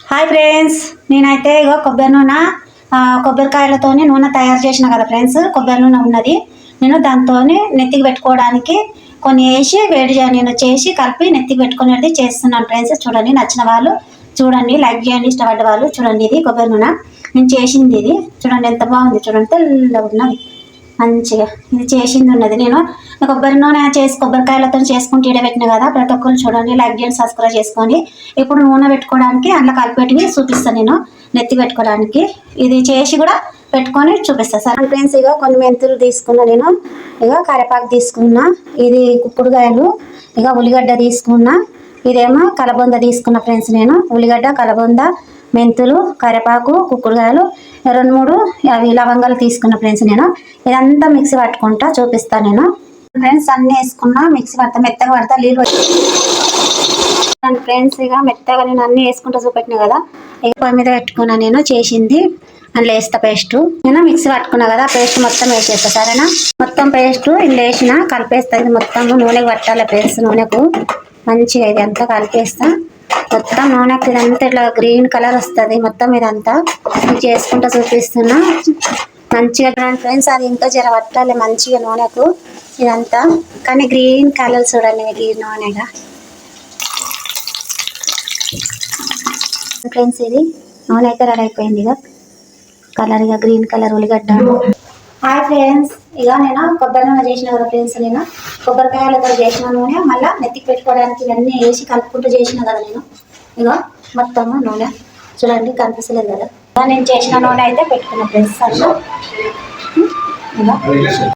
Hi friends, నేనైతే ఇగో కొబ్బరి నూనె కొబ్బరికాయలతో నూనె తయారు చేసిన కదా ఫ్రెండ్స్. కొబ్బరి నూనె ఉన్నది. నేను దాంతో నెత్తికి పెట్టుకోవడానికి కొన్ని వేసి నేను చేసి కలిపి నెత్తికి పెట్టుకునేది చేస్తున్నాను ఫ్రెండ్స్. చూడండి, నచ్చిన వాళ్ళు చూడండి, లైక్ చేయండి, ఇష్టపడ్డ వాళ్ళు చూడండి. ఇది కొబ్బరి నూనె నేను చేసింది. ఇది చూడండి ఎంత బాగుంది, చూడండి తెల్లగా ఉన్నది మంచిగా. ఇది చేసింది ఉన్నది. నేను కొబ్బరి నూనె కొబ్బరికాయలతో చేసుకుంటూ ఇడబెట్టిన కదా. ప్రతి ఒక్కరు చూడండి, లైక్ చేయండి, సబ్స్క్రైబ్ చేసుకోండి. ఇప్పుడు నూనె పెట్టుకోవడానికి అందులో కలిపెట్టి చూపిస్తాను నేను నెత్తి పెట్టుకోవడానికి. ఇది చేసి కూడా పెట్టుకొని చూపిస్తాను సార్ ఫ్రెండ్స్. ఇక కొన్ని మెంతులు తీసుకున్నా నేను, ఇక కరివేపాకు తీసుకున్నా, ఇది కుక్కుడుకాయలు, ఇక ఉల్లిగడ్డ తీసుకున్నా, ఇదేమో కలబొంద తీసుకున్నా ఫ్రెండ్స్. నేను ఉల్లిగడ్డ, కలబొంద, మెంతులు, కరివేపాకు, కుక్కుడుకాయలు, 2-3 అవి లవంగాలు తీసుకున్న ఫ్రెండ్స్. నేను ఇదంతా మిక్సీ పట్టుకుంటా చూపిస్తాను నేను ఫ్రెండ్స్. అన్నీ వేసుకున్నా, మిక్సీ పడతా, మెత్తగా పడతా, నీళ్ళు ఫ్రెండ్స్. ఇక మెత్తగా నేను అన్నీ వేసుకుంటా చూపెట్టినా కదా. ఇక పొయ్యి మీద పెట్టుకున్నా నేను చేసింది. అందులో వేస్తా పేస్ట్. నేను మిక్సీ పట్టుకున్నా కదా, పేస్ట్ మొత్తం వేసేస్తా సరేనా. మొత్తం పేస్ట్ ఇందులో వేసిన కలిపేస్తా. ఇది మొత్తం నూనెకి పట్టాలి పేస్ట్, నూనెకు మంచిగా. ఇది అంతా కలిపేస్తా మొత్తం నూనెకి. ఇదంతా ఇట్లా గ్రీన్ కలర్ వస్తుంది మొత్తం. ఇదంతా చేసుకుంటా చూపిస్తున్నా మంచిగా ఫ్రెండ్స్. అది ఇంకా జర పట్టాలి మంచిగా నూనెకు ఇదంతా. కానీ గ్రీన్ కలర్ చూడండి, గ్రీన్ నూనెగా ఫ్రెండ్స్. ఇది నూనె అయితే రెడీ అయిపోయింది. ఇక కలర్, ఇక గ్రీన్ కలర్ ఉల్లిగడ్డ. హాయ్ ఫ్రెండ్స్, ఇక నేను కొబ్బరి నూనె చేసిన కదా ఫ్రెండ్స్. నేను కొబ్బరికాయలతో చేసిన నూనె మళ్ళీ నెత్తికి పెట్టుకోవడానికి ఇవన్నీ వేసి కలుపుకుంటూ చేసిన కదా నేను. ఇక మొత్తము నూనె చూడండి, కనిపిస్తలేదు కదా. నేను చేసిన నూనె అయితే పెట్టుకున్న ఫ్రెండ్స్ అలా. ఇలా